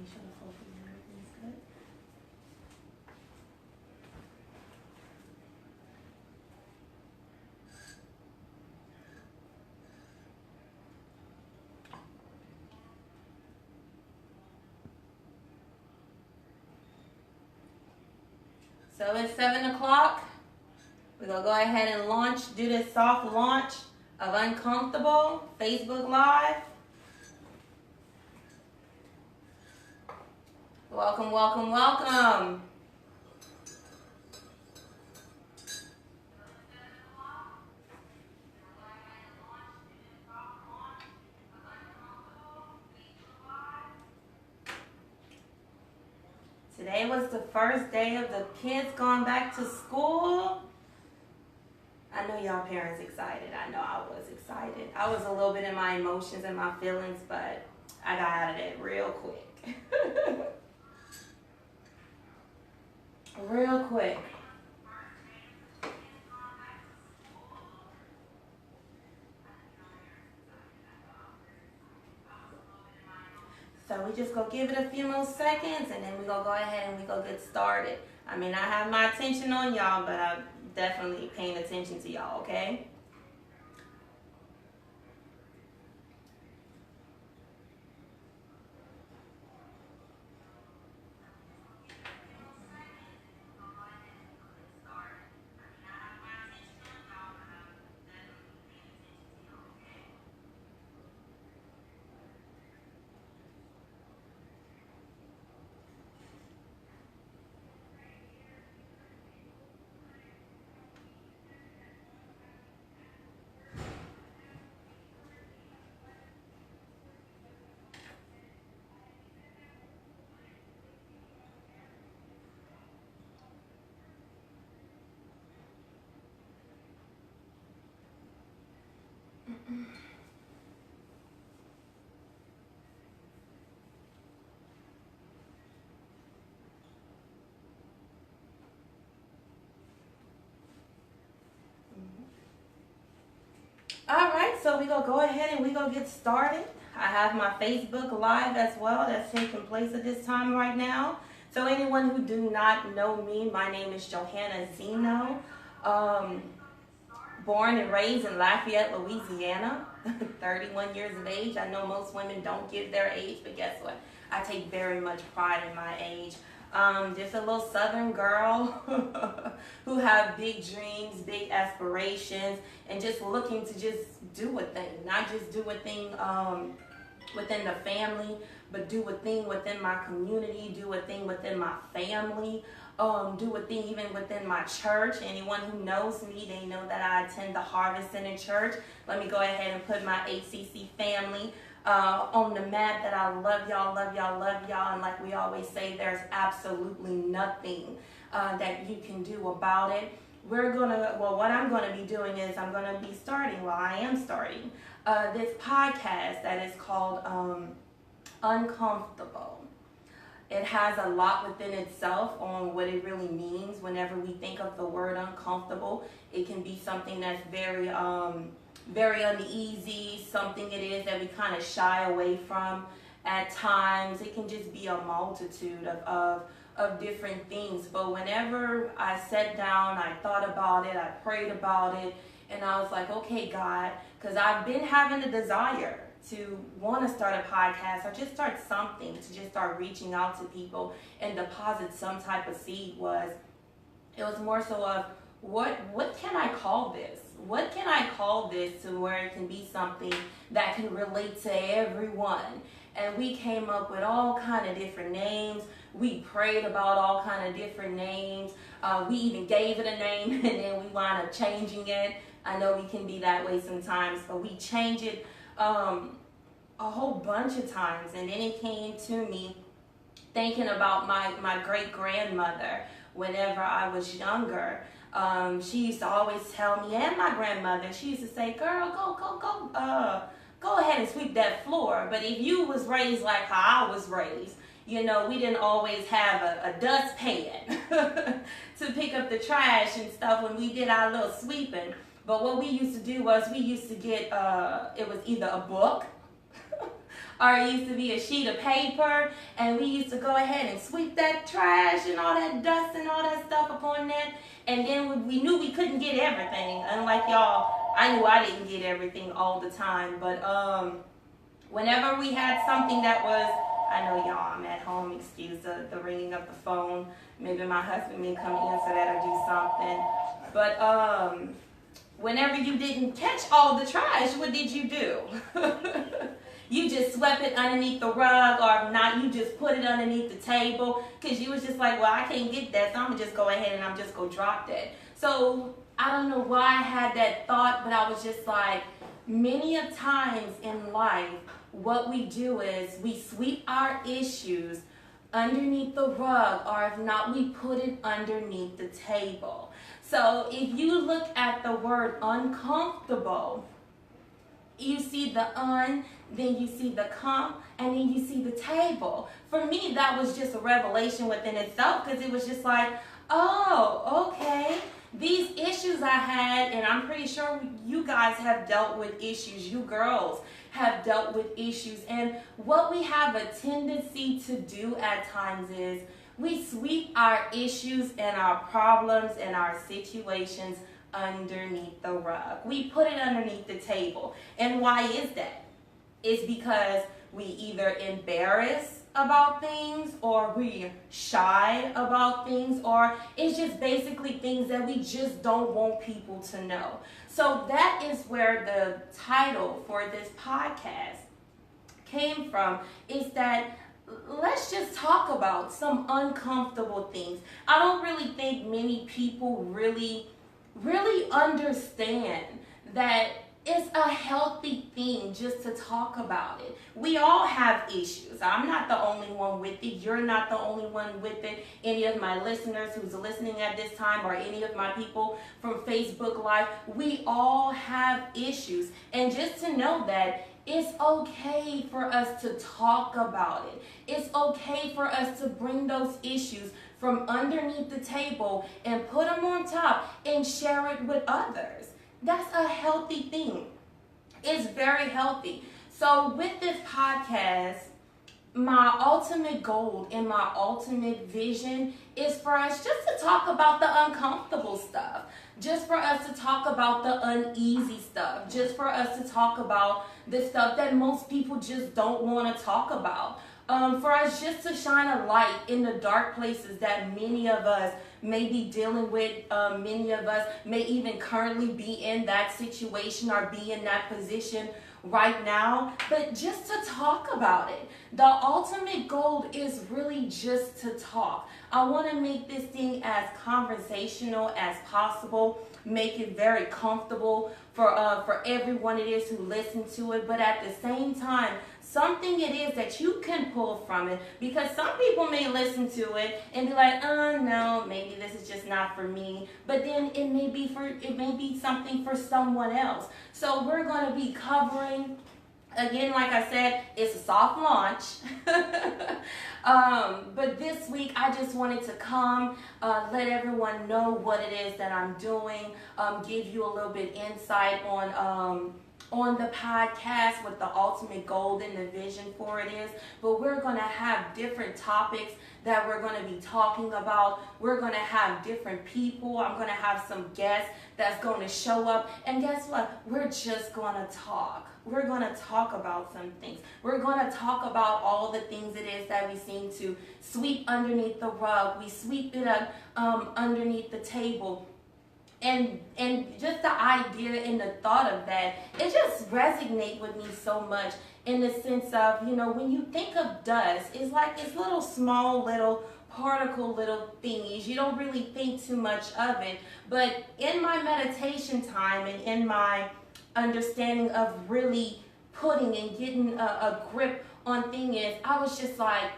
sure hopefully everything's good. So it's 7 o'clock. We're going to go ahead and do this soft launch of Uncomfortable Facebook Live. Welcome, welcome, welcome. Today was the first day of the kids going back to school. I know y'all parents excited. I know I was excited. I was a little bit in my emotions and my feelings, but I got out of it real quick. Real quick. So we just gonna give it a few more seconds and then we gonna go ahead and we gonna get started. I mean, I have my attention on y'all, but I'm definitely paying attention to y'all, okay? All right, so we gonna go ahead and we gonna get started. I have my Facebook Live as well that's taking place at this time right now. So anyone who do not know me, my name is Johanna Zeno. Born and raised in Lafayette, Louisiana, 31 years of age. I know most women don't give their age, but guess what? I take very much pride in my age. Just a little Southern girl who have big dreams, big aspirations, and just looking to just do a thing. Not just do a thing within the family, but do a thing within my community, do a thing within my family, do a thing even within my church. Anyone who knows me, they know that I attend the Harvest Center Church. Let me go ahead and put my HCC family on the map that I love y'all, love y'all, love y'all. And like we always say, there's absolutely nothing that you can do about it. What I'm going to be doing is I am starting this podcast that is called Uncomfortable. It has a lot within itself on what it really means. Whenever we think of the word uncomfortable, it can be something that's very uneasy, something it is that we kind of shy away from at times. It can just be a multitude of different things. But whenever I sat down, I thought about it, I prayed about it, and I was like, okay, God, because I've been having a desire to want to start a podcast or just start something, to just start reaching out to people and deposit some type of seed. It was more so of what can I call this? What can I call this to where it can be something that can relate to everyone? And we came up with all kind of different names. We prayed about all kind of different names. We even gave it a name and then we wound up changing it. I know we can be that way sometimes, but we change it a whole bunch of times. And then it came to me thinking about my great-grandmother whenever I was younger. She used to always tell me, and my grandmother, she used to say, girl, go ahead and sweep that floor. But if you was raised like how I was raised, you know, we didn't always have a dustpan to pick up the trash and stuff when we did our little sweeping. But what we used to do was we used to get, it was either a book or it used to be a sheet of paper, and we used to go ahead and sweep that trash and all that dust and all that stuff upon that. And then we knew we couldn't get everything. Unlike y'all, I knew I didn't get everything all the time. But whenever we had something that was, I know y'all, I'm at home, excuse the ringing of the phone. Maybe my husband may come answer that or do something. But whenever you didn't catch all the trash, what did you do? You just swept it underneath the rug, or if not, you just put it underneath the table, because you was just like, well, I can't get that, so I'm going to just go ahead and I'm just going to drop that. So I don't know why I had that thought, but I was just like, many of times in life, what we do is we sweep our issues underneath the rug, or if not, we put it underneath the table. So if you look at the word uncomfortable, you see the then you see the and then you see the table. For me, that was just a revelation within itself, because it was just like, oh, okay. These issues I had, and I'm pretty sure you guys have dealt with issues, you girls have dealt with issues, and what we have a tendency to do at times is we sweep our issues and our problems and our situations underneath the rug. We put it underneath the table. And why is that? It's because we either embarrass about things, or we shy about things, or it's just basically things that we just don't want people to know. So that is where the title for this podcast came from, is that let's just talk about some uncomfortable things. I don't really think many people really understand that it's a healthy thing just to talk about it. We all have issues. I'm not the only one with it. You're not the only one with it. Any of my listeners who's listening at this time, or any of my people from Facebook Live, we all have issues. And just to know that it's okay for us to talk about it. It's okay for us to bring those issues from underneath the table and put them on top and share it with others. That's a healthy thing. It's very healthy. So with this podcast, my ultimate goal and my ultimate vision is for us just to talk about the uncomfortable stuff. Just for us to talk about the uneasy stuff. Just for us to talk about the stuff that most people just don't want to talk about. For us just to shine a light in the dark places that many of us may be dealing with. Many of us may even currently be in that situation or be in that position right now, but just to talk about it. The ultimate goal is really just to talk. I want to make this thing as conversational as possible, make it very comfortable for everyone it is who listens to it, but at the same time, something it is that you can pull from it, because some people may listen to it and be like, no, maybe this is just not for me, but then it may be something for someone else. So we're going to be covering, again, like I said, it's a soft launch. But this week I just wanted to come, let everyone know what it is that I'm doing, give you a little bit insight on the podcast, what the ultimate goal and the vision for it is. But we're going to have different topics that we're going to be talking about. We're going to have different people. I'm going to have some guests that's going to show up. And guess what? We're just going to talk. We're going to talk about some things. We're going to talk about all the things it is that we seem to sweep underneath the rug. We sweep it up underneath the table. And just the idea and the thought of that, it just resonates with me so much, in the sense of, when you think of dust, it's like it's little small little particle little thingies. You don't really think too much of it. But in my meditation time and in my understanding of really putting and getting a grip on things, I was just like,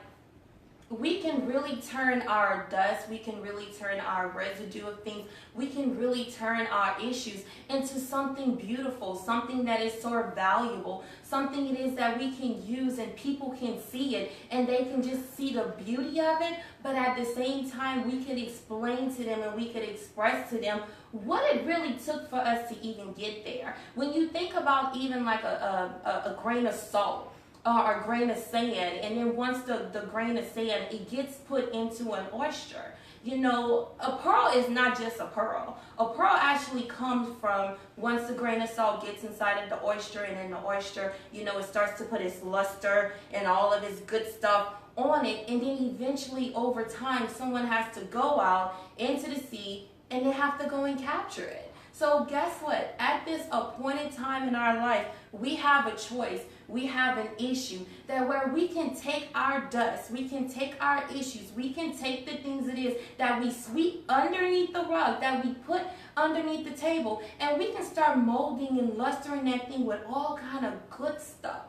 we can really turn our dust, we can really turn our residue of things, we can really turn our issues into something beautiful, something that is sort of valuable, something it is that we can use and people can see it and they can just see the beauty of it, but at the same time we can explain to them and we can express to them what it really took for us to even get there. When you think about even like a grain of salt, or grain of sand, and then once the grain of sand, it gets put into an oyster. You know, a pearl is not just a pearl. A pearl actually comes from once the grain of salt gets inside of the oyster, and then the oyster, you know, it starts to put its luster and all of its good stuff on it, and then eventually over time someone has to go out into the sea and they have to go and capture it. So guess what? At this appointed time in our life, we have a choice. We have an issue that where we can take our dust, we can take our issues, we can take the things it is that we sweep underneath the rug, that we put underneath the table, and we can start molding and lustering that thing with all kind of good stuff.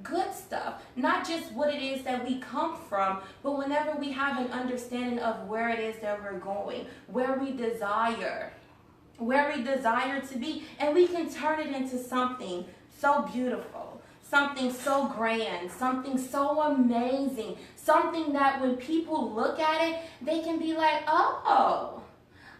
Good stuff, not just what it is that we come from, but whenever we have an understanding of where it is that we're going, where we desire to be, and we can turn it into something so beautiful, something so grand, something so amazing, something that when people look at it, they can be like, oh,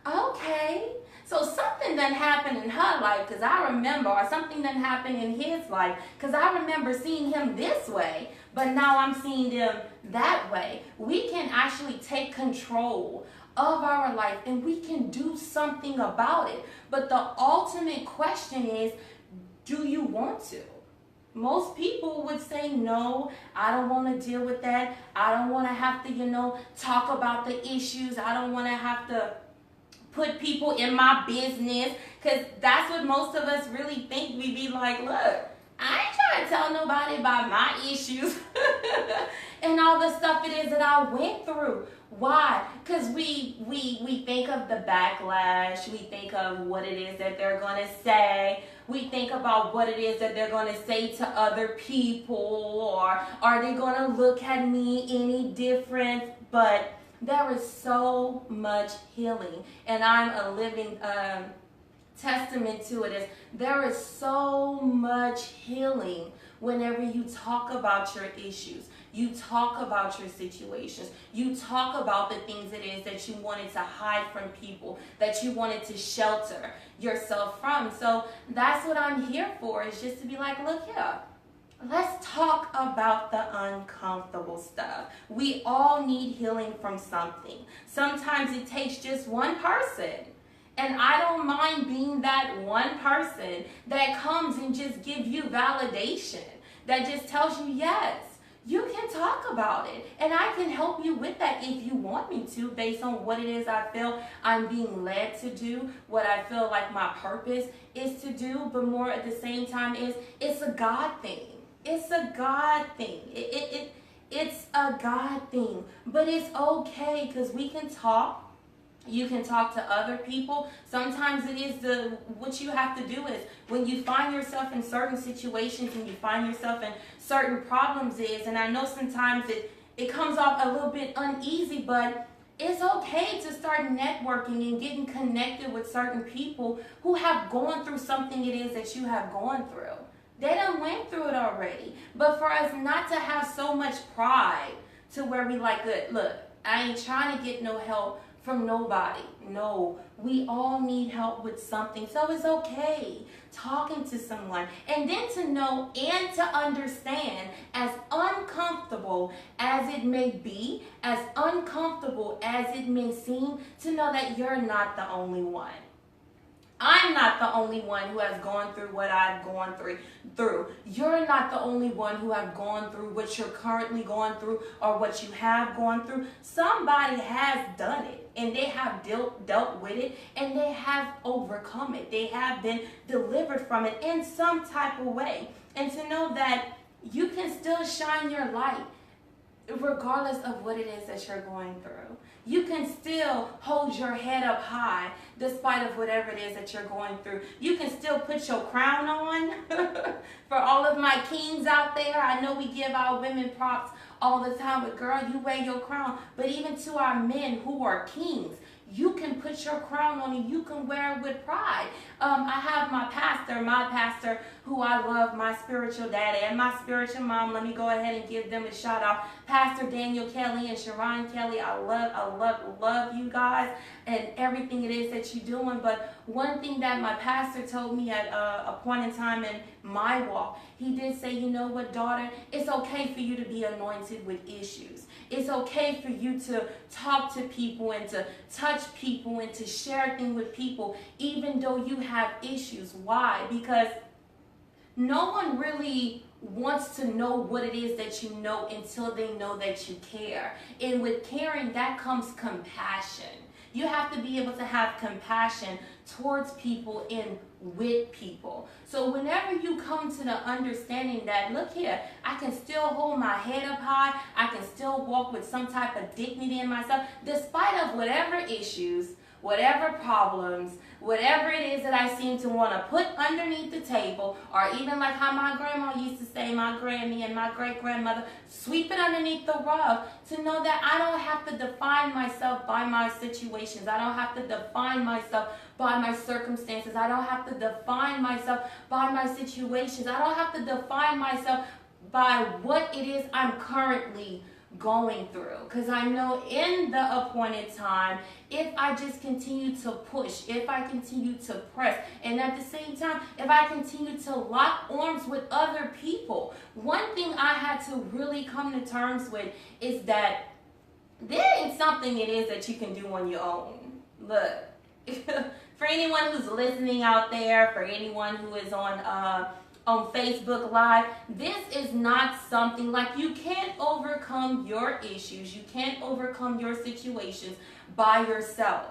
okay. So something that happened in her life, because I remember, or something that happened in his life, because I remember seeing him this way, but now I'm seeing them that way. We can actually take control of our life, and we can do something about it. But the ultimate question is, do you want to? Most people would say, no, I don't want to deal with that. I don't want to have to, talk about the issues. I don't want to have to put people in my business, because that's what most of us really think. We be like, look, I ain't trying to tell nobody about my issues and all the stuff it is that I went through. Why? Because we think of the backlash. We think of what it is that they're going to say. We think about what it is that they're going to say to other people, or are they going to look at me any different? But there is so much healing, and I'm a living testament to it. Is there is so much healing whenever you talk about your issues, you talk about your situations, you talk about the things it is that you wanted to hide from people, that you wanted to shelter yourself from. So that's what I'm here for, is just to be like, look here, let's talk about the uncomfortable stuff. We all need healing from something. Sometimes it takes just one person. And I don't mind being that one person that comes and just gives you validation, that just tells you, yes, you can talk about it. And I can help you with that if you want me to, based on what it is I feel I'm being led to do, what I feel like my purpose is to do. But more at the same time is, it's a God thing. It's a God thing. It's a God thing. But it's okay, because we can talk. You can talk to other people. Sometimes it is what you have to do is, when you find yourself in certain situations and you find yourself in certain problems and I know sometimes it comes off a little bit uneasy, but it's okay to start networking and getting connected with certain people who have gone through something it is that you have gone through. They done went through it already. But for us not to have so much pride to where we like, look, I ain't trying to get no help from nobody. No, we all need help with something. So it's okay talking to someone, and then to know and to understand, as uncomfortable as it may be, as uncomfortable as it may seem, to know that you're not the only one. I'm not the only one who has gone through what I've gone through. You're not the only one who have gone through what you're currently going through or what you have gone through. Somebody has done it, and they have dealt with it, and they have overcome it. They have been delivered from it in some type of way. And to know that you can still shine your light regardless of what it is that you're going through. You can still hold your head up high despite of whatever it is that you're going through. You can still put your crown on. For all of my kings out there, I know we give our women props all the time, but girl, you wear your crown. But even to our men who are kings, you can put your crown on and you can wear it with pride. I have my pastor who I love, my spiritual daddy and my spiritual mom. Let me go ahead and give them a shout out. Pastor Daniel Kelly and Sharon Kelly. I love you guys and everything it is that you're doing. But one thing that my pastor told me at a point in time in my walk, he did say, you know what, daughter, it's okay for you to be anointed with issues. It's okay for you to talk to people and to touch people and to share things with people, even though you have issues. Why? Because no one really wants to know what it is that you know until they know that you care. And with caring, that comes compassion. You have to be able to have compassion towards people and with people. So whenever you come to the understanding that, look here, I can still hold my head up high, I can still walk with some type of dignity in myself, despite of whatever issues, whatever problems, whatever it is that I seem to want to put underneath the table, or even like how my grandma used to say, my Grammy and my great-grandmother, sweep it underneath the rug, to know that I don't have to define myself by my situations. I don't have to define myself by my circumstances. I don't have to define myself by my situations. I don't have to define myself by what it is I'm currently going through, because I know in the appointed time, if I just continue to push, if I continue to press, and at the same time, if I continue to lock arms with other people, one thing I had to really come to terms with is that there ain't something it is that you can do on your own. Look, for anyone who's listening out there, for anyone who is on Facebook Live, this is not something like, you can't overcome your issues, you can't overcome your situations by yourself.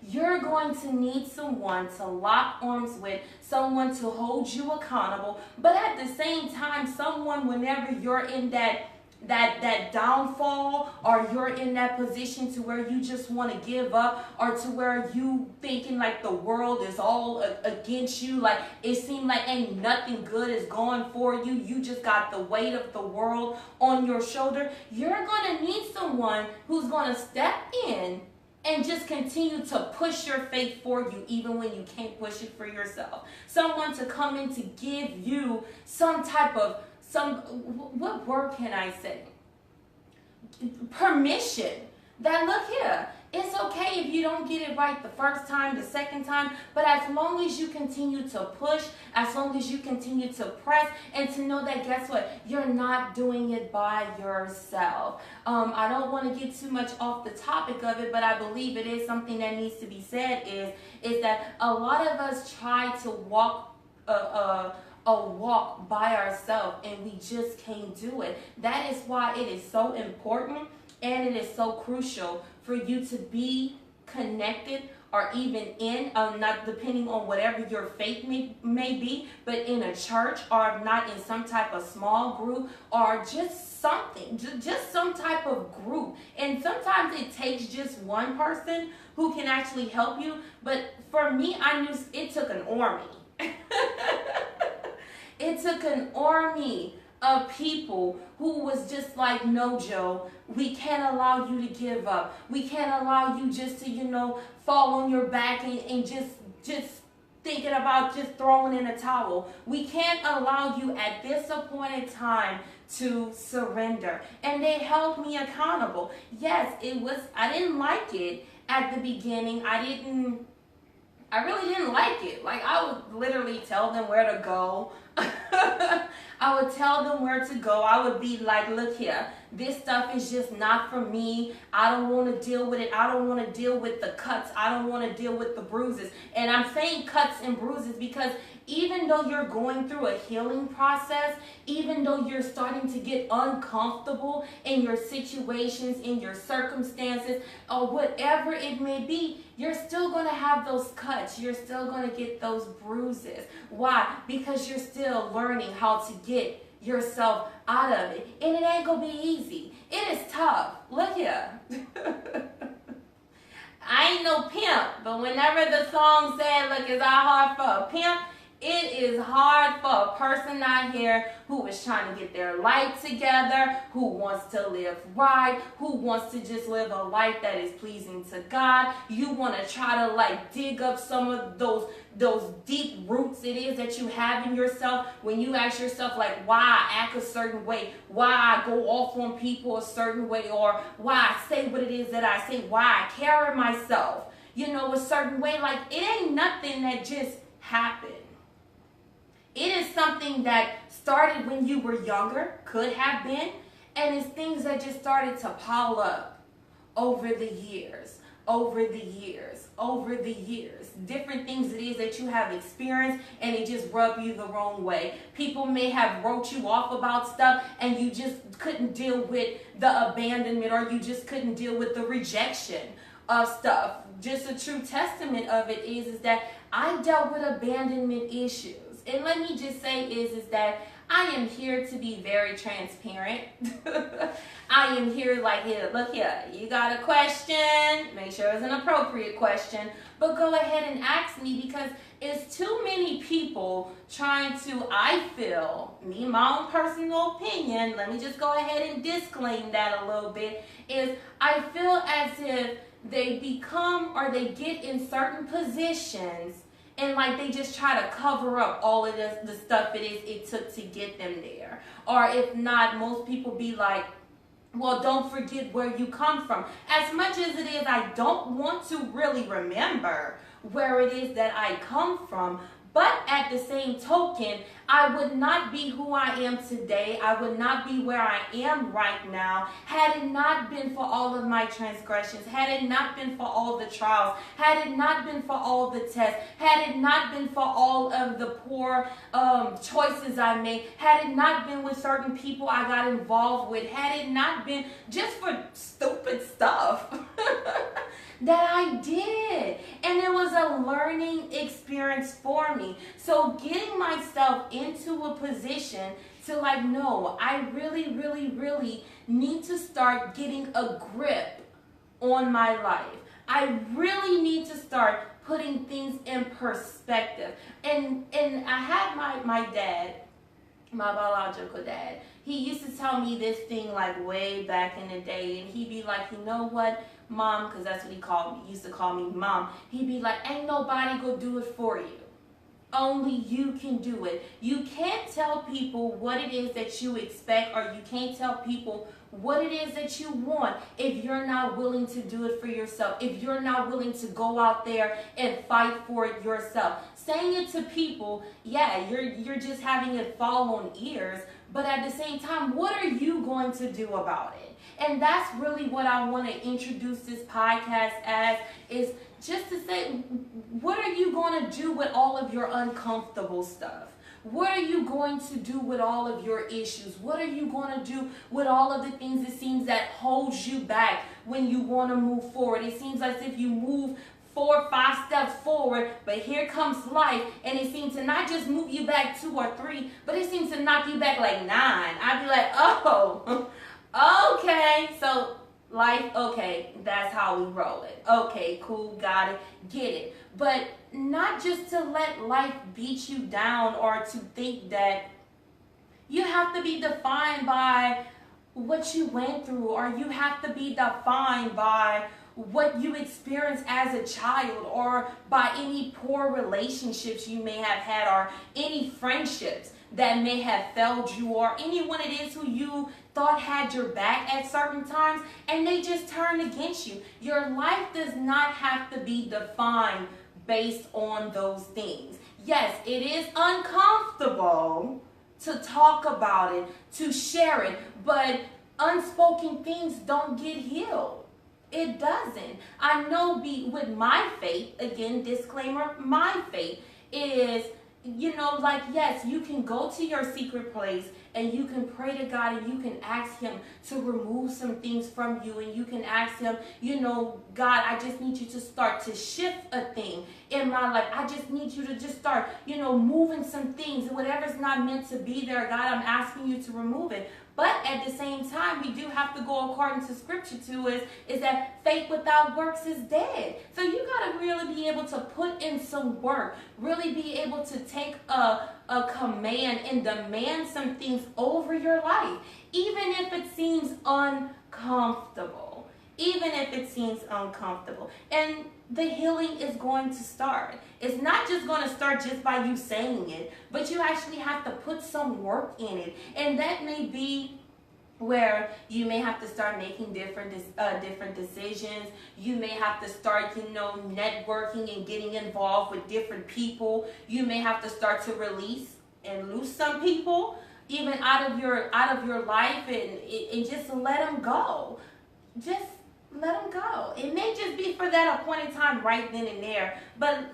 You're going to need someone to lock arms with, someone to hold you accountable, but at the same time, someone whenever you're in that downfall, or you're in that position to where you just want to give up, or to where you thinking like the world is all against you, like it seems like ain't nothing good is going for you, you just got the weight of the world on your shoulder, you're going to need someone who's going to step in and just continue to push your faith for you even when you can't push it for yourself. Someone to come in to give you some type of, what word can I say? Permission. That, look here, it's okay if you don't get it right the first time, the second time, but as long as you continue to push, as long as you continue to press, and to know that, guess what, you're not doing it by yourself. I don't want to get too much off the topic of it, but I believe it is something that needs to be said, is that a lot of us try to walk a walk by ourselves, and we just can't do it. That is why it is so important and it is so crucial for you to be connected, or even in, not depending on whatever your faith may be, but in a church, or if not in some type of small group, or just something, just some type of group. And sometimes it takes just one person who can actually help you. But for me, I knew it took an army. It took an army of people who was just like, no, Joe, we can't allow you to give up. We can't allow you just to, fall on your back and just thinking about just throwing in a towel. We can't allow you at this appointed time to surrender. And they held me accountable. Yes, I didn't like it at the beginning. I really didn't like it. Like, I would literally tell them where to go. I would tell them where to go. I would be like, look here, this stuff is just not for me. I don't want to deal with it. I don't want to deal with the cuts. I don't want to deal with the bruises. And I'm saying cuts and bruises because even though you're going through a healing process, even though you're starting to get uncomfortable in your situations, in your circumstances, or whatever it may be, you're still going to have those cuts. You're still going to get those bruises. Why? Because you're still learning how to get yourself out of it. And it ain't going to be easy. It is tough. Look here. I ain't no pimp, but whenever the song said, look, it's hard for a pimp, it is hard for a person out here who is trying to get their life together, who wants to live right, who wants to just live a life that is pleasing to God. You want to try to dig up some of those deep roots it is that you have in yourself when you ask yourself why I act a certain way, why I go off on people a certain way, or why I say what it is that I say, why I carry myself. a certain way. Like, it ain't nothing that just happened. It is something that started when you were younger, could have been, and it's things that just started to pile up over the years, over the years, over the years. Different things it is that you have experienced, and it just rubbed you the wrong way. People may have wrote you off about stuff, and you just couldn't deal with the abandonment, or you just couldn't deal with the rejection of stuff. Just a true testament of it is that I dealt with abandonment issues. And let me just say is that I am here to be very transparent. I am here like, here, look here, you got a question, make sure it's an appropriate question, but go ahead and ask me, because it's too many people trying to, I feel, my own personal opinion, let me just go ahead and disclaim that a little bit, is I feel as if they become, or they get in certain positions, and like they just try to cover up all of the stuff it took to get them there. Or if not, most people be like, well, don't forget where you come from. As much as it is, I don't want to really remember where it is that I come from. But at the same token, I would not be who I am today. I would not be where I am right now had it not been for all of my transgressions, had it not been for all the trials, had it not been for all the tests, had it not been for all of the poor choices I made, had it not been with certain people I got involved with, had it not been just for stupid stuff that I did. And it was a learning experience for me. So getting myself into a position to like, no, I really, really, really need to start getting a grip on my life. I really need to start putting things in perspective. And I had my dad, my biological dad, he used to tell me this thing like way back in the day, and he'd be like, you know what, Mom, because that's what he used to call me, Mom. He'd be like, ain't nobody gonna do it for you. Only you can do it. You can't tell people what it is that you expect, or you can't tell people what it is that you want if you're not willing to do it for yourself, if you're not willing to go out there and fight for it yourself. Saying it to people, yeah, you're just having it fall on ears, but at the same time, what are you going to do about it? And that's really what I want to introduce this podcast as, is just to say, what are you going to do with all of your uncomfortable stuff? What are you going to do with all of your issues? What are you going to do with all of the things it seems that holds you back when you want to move forward? It seems as if you move 4 or 5 steps forward, but here comes life, and it seems to not just move you back 2 or 3, but it seems to knock you back like 9. I'd be like, oh, okay, so life, okay, that's how we roll it. Okay, cool, got it, get it. But not just to let life beat you down, or to think that you have to be defined by what you went through, or you have to be defined by what you experienced as a child, or by any poor relationships you may have had, or any friendships that may have failed you, or anyone it is who you thought had your back at certain times and they just turned against you. Your life does not have to be defined based on those things. Yes, it is uncomfortable to talk about it, to share it, but unspoken things don't get healed. It doesn't. I know with my faith, again, disclaimer, my faith is, like, yes, you can go to your secret place and you can pray to God and you can ask him to remove some things from you, and you can ask him, God, I just need you to start to shift a thing in my life. I just need you to just start, moving some things, and whatever's not meant to be there, God, I'm asking you to remove it. But at the same time, we do have to go according to scripture too, is that faith without works is dead. So you got to really be able to put in some work, really be able to take a command and demand some things over your life, even if it seems uncomfortable. Even if it seems uncomfortable. And the healing is going to start. It's not just going to start just by you saying it, but you actually have to put some work in it. And that may be where you may have to start making different decisions. You may have to start, networking and getting involved with different people. You may have to start to release and lose some people even out of your life, and just let them go. Just let them go. It may just be for that appointed time right then and there, but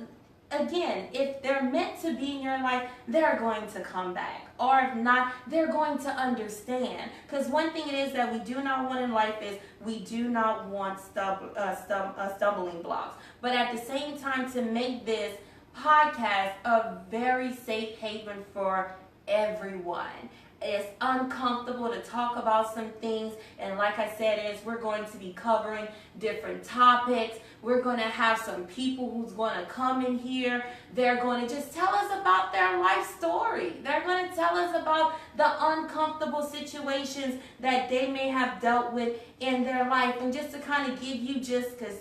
again, if they're meant to be in your life, they're going to come back. Or if not, they're going to understand. Because one thing it is that we do not want in life is we do not want stumbling blocks. But at the same time, to make this podcast a very safe haven for everyone. It's uncomfortable to talk about some things, and like I said, we're going to be covering different topics. We're going to have some people who's going to come in here. They're going to just tell us about their life story. They're going to tell us about the uncomfortable situations that they may have dealt with in their life, and just to kind of give you, just because,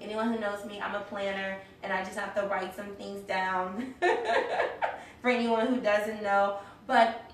anyone who knows me, I'm a planner, and I just have to write some things down for anyone who doesn't know. But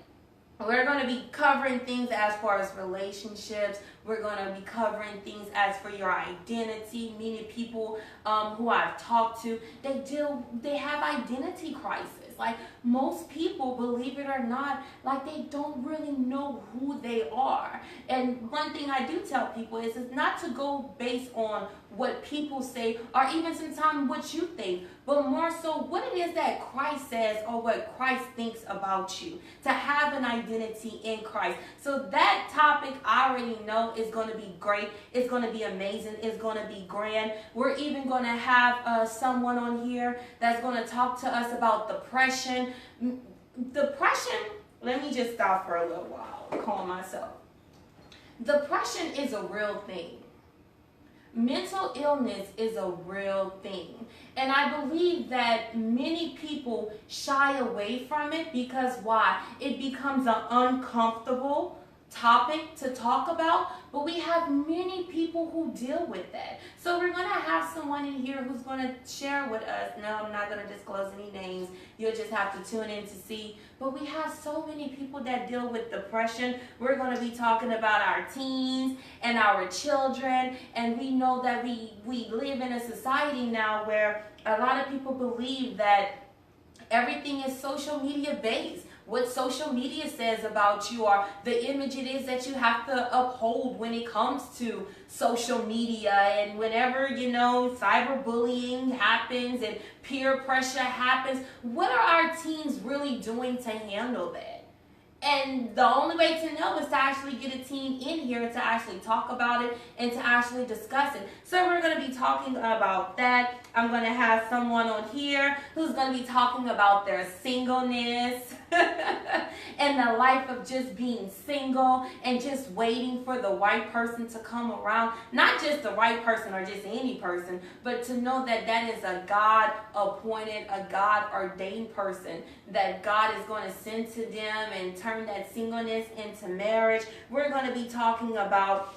we're going to be covering things as far as relationships. We're going to be covering things as for your identity. Many people who I've talked to, they have identity crisis. Like, most people, believe it or not, like, they don't really know who they are. And one thing I do tell people is not to go based on what people say or even sometimes what you think, but more so what it is that Christ says or what Christ thinks about you, to have an identity in Christ. So that topic, I already know, is going to be great. It's going to be amazing. It's going to be grand. We're even going to have someone on here that's going to talk to us about depression. Depression, let me just stop for a little while, calm myself. Depression is a real thing. Mental illness is a real thing. And I believe that many people shy away from it because why? It becomes an uncomfortable topic to talk about, but we have many people who deal with that. So we're going to have someone in here who's going to share with us. No, I'm not going to disclose any names. You'll just have to tune in to see. But we have so many people that deal with depression. We're going to be talking about our teens and our children, and we know that we live in a society now where a lot of people believe that everything is social media based. What social media says about you, or the image it is that you have to uphold when it comes to social media. And whenever, cyberbullying happens and peer pressure happens, what are our teens really doing to handle that? And the only way to know is to actually get a teen in here to actually talk about it and to actually discuss it. So we're going to be talking about that. I'm going to have someone on here who's going to be talking about their singleness and the life of just being single and just waiting for the right person to come around. Not just the right person or just any person, but to know that that is a God-appointed, a God-ordained person that God is going to send to them and turn that singleness into marriage. We're going to be talking about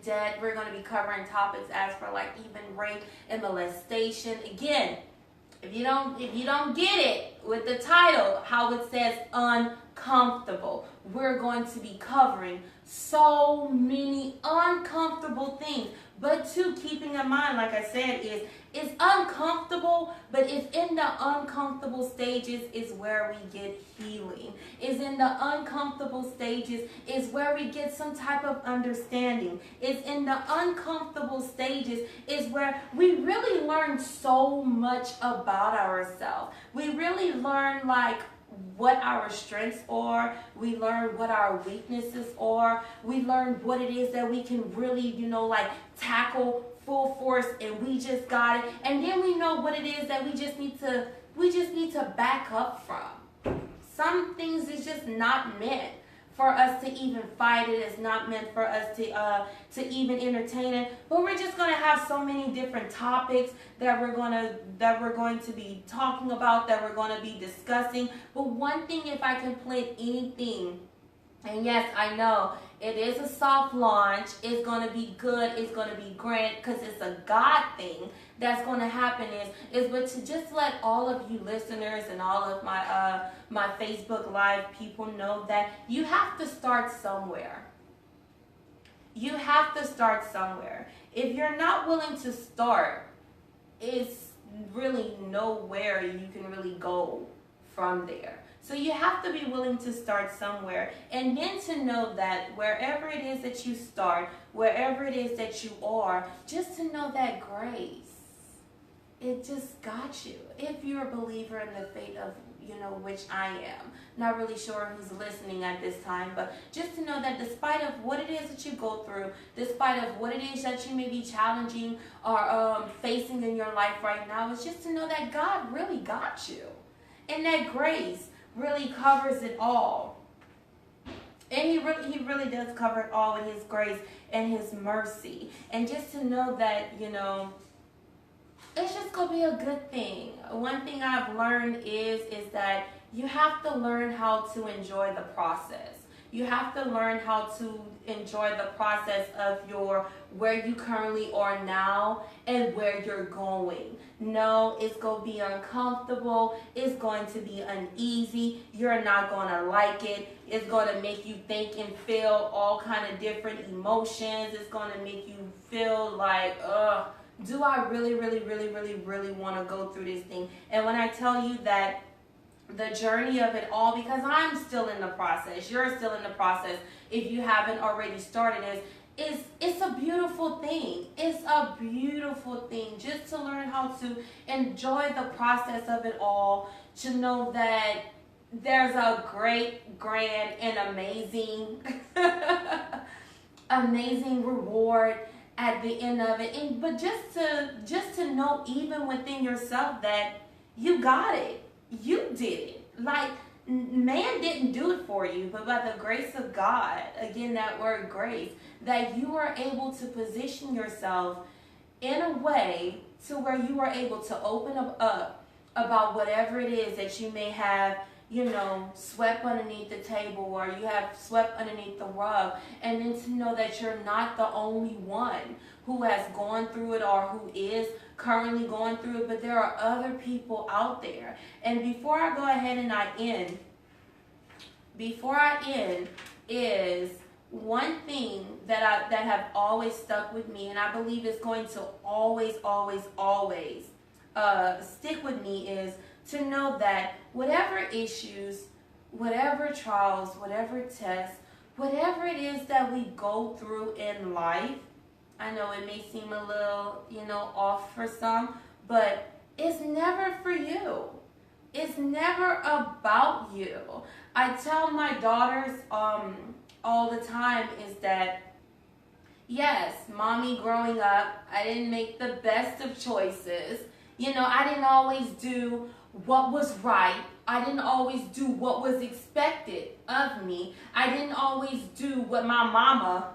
debt. We're going to be covering topics as for like even rape and molestation. Again, if you don't get it with the title, how it says uncomfortable, we're going to be covering so many uncomfortable things. But too, keeping in mind, like I said, it's uncomfortable, but it's in the uncomfortable stages is where we get healing. Is in the uncomfortable stages is where we get some type of understanding. It's in the uncomfortable stages is where we really learn so much about ourselves. We really learn like what our strengths are. We learn what our weaknesses are. We learn what it is that we can really, tackle full force, and we just got it. And then we know what it is that we just need to back up from. Some things is just not meant for us to even fight it. It's not meant for us to even entertain it. But we're just gonna have so many different topics that we're going to be talking about, that we're gonna be discussing. But one thing, if I can plant anything, and yes, I know it is a soft launch. It's going to be good. It's going to be grand because it's a God thing that's going to happen but to just let all of you listeners and all of my Facebook Live people know that you have to start somewhere. You have to start somewhere. If you're not willing to start, it's really nowhere you can really go from there. So you have to be willing to start somewhere, and then to know that wherever it is that you start, wherever it is that you are, just to know that grace, it just got you. If you're a believer in the faith of, which I am, not really sure who's listening at this time, but just to know that despite of what it is that you go through, despite of what it is that you may be challenging or facing in your life right now, it's just to know that God really got you, and that grace really covers it all. And he really does cover it all with his grace and his mercy. And just to know that, it's just going to be a good thing. One thing I've learned is that you have to learn how to enjoy the process. You have to learn how to enjoy the process of where you currently are now and where you're going. No, it's going to be uncomfortable. It's going to be uneasy. You're not going to like it. It's going to make you think and feel all kind of different emotions. It's going to make you feel like, do I really, really, really, really, really want to go through this thing? And when I tell you that the journey of it all, because I'm still in the process, you're still in the process, if you haven't already started, it's a beautiful thing. It's a beautiful thing just to learn how to enjoy the process of it all, to know that there's a great, grand, and amazing, amazing reward at the end of it. But just to know even within yourself that you got it. You did it. Like, man didn't do it for you, but by the grace of God, again, that word grace, that you are able to position yourself in a way to where you are able to open up about whatever it is that you may have, swept underneath the table, or you have swept underneath the rug, and then to know that you're not the only one who has gone through it or who is currently going through it, but there are other people out there. And before I go ahead and I end, is one thing that have always stuck with me, and I believe is going to always stick with me, is to know that whatever issues, whatever trials, whatever tests, whatever it is that we go through in life, I know it may seem a little, off for some, but it's never for you. It's never about you. I tell my daughters all the time is that, yes, mommy growing up, I didn't make the best of choices. I didn't always do what was right. I didn't always do what was expected of me. I didn't always do what my mama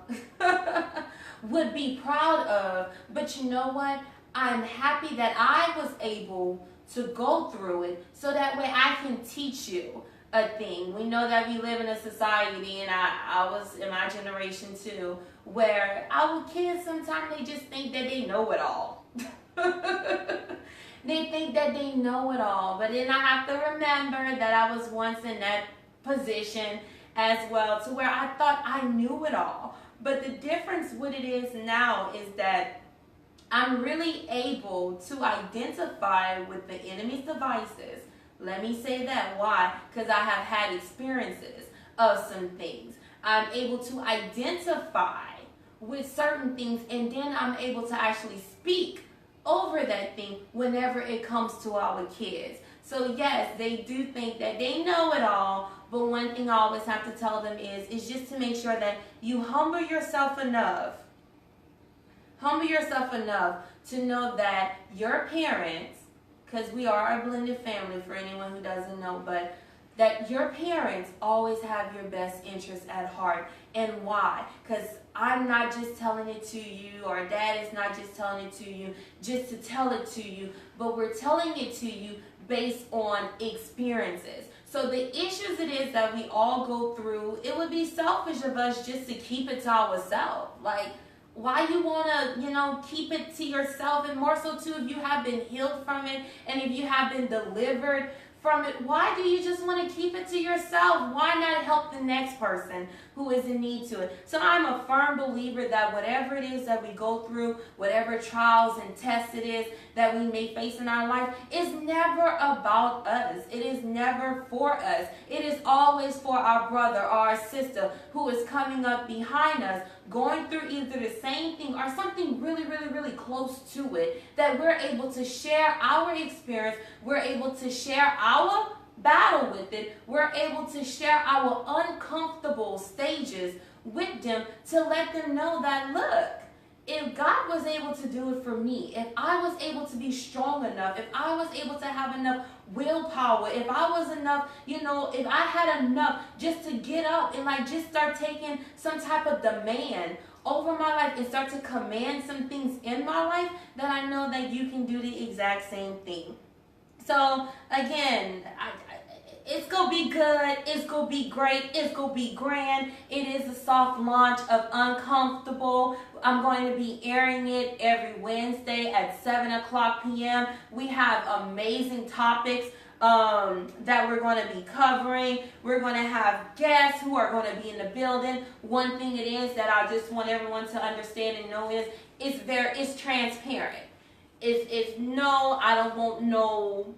would be proud of. But you know what? I'm happy that I was able to go through it so that way I can teach you a thing. We know that we live in a society, and I was in my generation too, where our kids sometimes they just think that they know it all. They think that they know it all, but then I have to remember that I was once in that position as well, to where I thought I knew it all. But the difference what it is now is that I'm really able to identify with the enemy's devices. Let me say that. Why? Because I have had experiences of some things. I'm able to identify with certain things, and then I'm able to actually speak over that thing whenever it comes to our kids. So yes, they do think that they know it all, but one thing I always have to tell them is just to make sure that you humble yourself enough to know that your parents, because we are a blended family for anyone who doesn't know, but that your parents always have your best interest at heart. And why? Because I'm not just telling it to you, or dad is not just telling it to you just to tell it to you, but we're telling it to you based on experiences. So the issues it is that we all go through, it would be selfish of us just to keep it to ourselves. Like, why you want to, keep it to yourself? And more so too, if you have been healed from it, and if you have been delivered from it? Why do you just want to keep it to yourself? Why not help the next person who is in need to it? So I'm a firm believer that whatever it is that we go through, whatever trials and tests it is that we may face in our life, is never about us. It is never for us. It is always for our brother or our sister who is coming up behind us, going through either the same thing or something really, really, really close to it, that we're able to share our experience, we're able to share our battle with it, we're able to share our uncomfortable stages with them to let them know that, look, if God was able to do it for me, if I was able to be strong enough, if I was able to have enough willpower, if I was enough, if I had enough just to get up and just start taking some type of demand over my life and start to command some things in my life, then I know that you can do the exact same thing. So again, it's going to be good. It's going to be great. It's going to be grand. It is a soft launch of Uncomfortable. I'm going to be airing it every Wednesday at 7 o'clock p.m. We have amazing topics that we're going to be covering. We're going to have guests who are going to be in the building. One thing it is that I just want everyone to understand and know is it's transparent. It's no, I don't want no,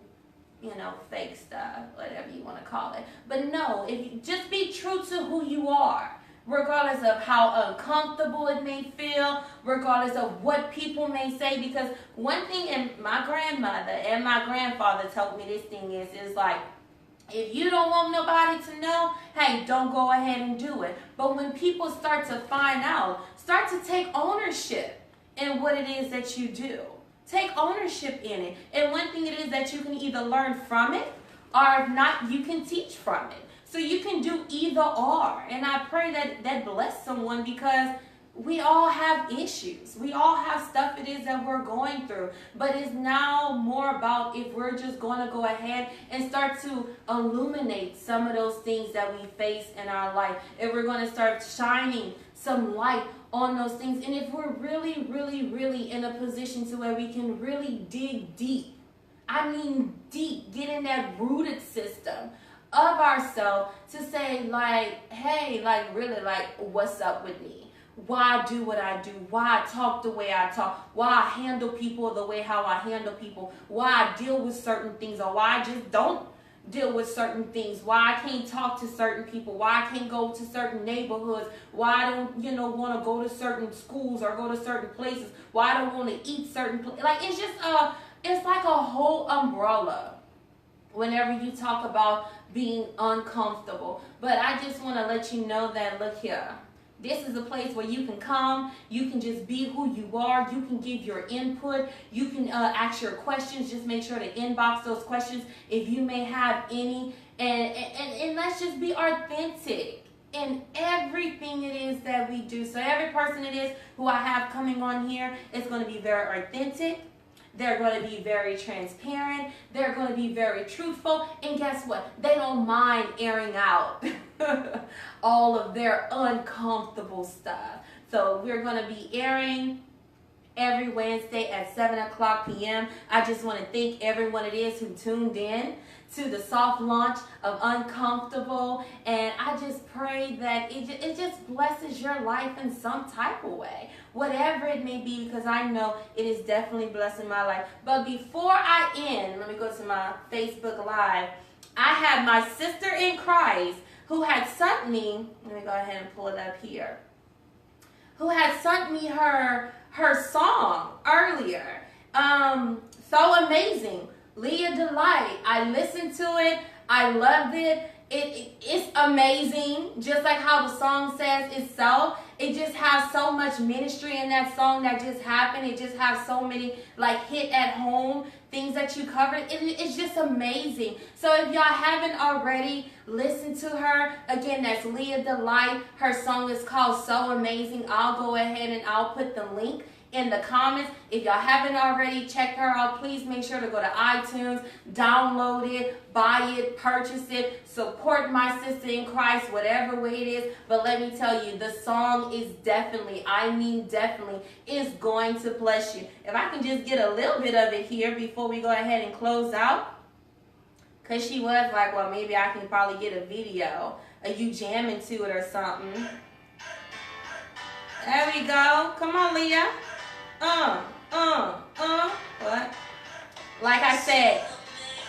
fake stuff, whatever you want to call it. But no, if you just be true to who you are, regardless of how uncomfortable it may feel, regardless of what people may say. Because one thing, and my grandmother and my grandfather told me this thing is if you don't want nobody to know, hey, don't go ahead and do it. But when people start to find out, start to take ownership in what it is that you do. Take ownership in it. And one thing it is that you can either learn from it, or if not, you can teach from it. So you can do either or. And I pray that bless someone, because we all have issues. We all have stuff it is that we're going through. But it's now more about if we're just going to go ahead and start to illuminate some of those things that we face in our life. If we're going to start shining some light on those things. And if we're really, really, really in a position to where we can really dig deep. I mean deep. Get in that rooted system of ourselves to say hey, really, what's up with me? Why I do what I do? Why I talk the way I talk? Why I handle people the way how I handle people? Why I deal with certain things, or why I just don't deal with certain things? Why I can't talk to certain people? Why I can't go to certain neighborhoods? Why I don't, want to go to certain schools or go to certain places? Why I don't want to eat certain places? It's just it's like a whole umbrella whenever you talk about being uncomfortable. But I just want to let you know that, look here, this is a place where you can come, you can just be who you are, you can give your input, you can ask your questions. Just make sure to inbox those questions if you may have any, and let's just be authentic in everything it is that we do. So every person it is who I have coming on here is going to be very authentic. They're going to be very transparent. They're going to be very truthful. And guess what? They don't mind airing out all of their uncomfortable stuff. So we're going to be airing every Wednesday at 7 o'clock p.m. I just want to thank everyone it is who tuned in to the soft launch of Uncomfortable. And I just pray that it just blesses your life in some type of way, whatever it may be, because I know it is definitely blessing my life. But before I end, let me go to my Facebook Live. I have my sister in Christ who had sent me, let me go ahead and pull it up here, who had sent me her song earlier. So amazing. Leah Delight. I listened to it. I loved it. It's amazing. Just like how the song says itself. It just has so much ministry in that song that just happened. It just has so many hit at home things that you covered. It's just amazing. So if y'all haven't already listened to her, again, that's Leah Delight. Her song is called So Amazing. I'll go ahead and I'll put the link in the comments. If y'all haven't already checked her out, please make sure to go to iTunes, download it, buy it, purchase it, support my sister in Christ, whatever way it is. But let me tell you, the song is definitely, is going to bless you. If I can just get a little bit of it here before we go ahead and close out. Because she was like, well, maybe I can probably get a video of you jamming to it or something. There we go. Come on, Leah. What? Like I said,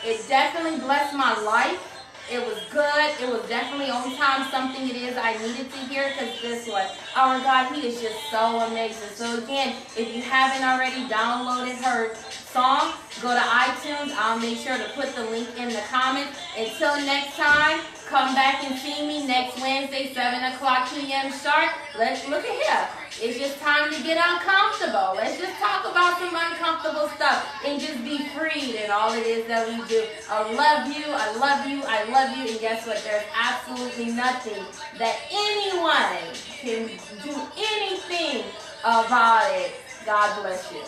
it definitely blessed my life. It was good. It was definitely on time, something it is I needed to hear, because this one, oh my God, he is just so amazing. So again, if you haven't already downloaded her song, go to iTunes. I'll make sure to put the link in the comments. Until next time, come back and see me next Wednesday, 7 o'clock p.m. sharp. Let's look at here. It's just time to get uncomfortable. Let's just talk about some uncomfortable stuff and just be freed in all it is that we do. I love you. I love you. I love you. And guess what? There's absolutely nothing that anyone can do anything about it. God bless you.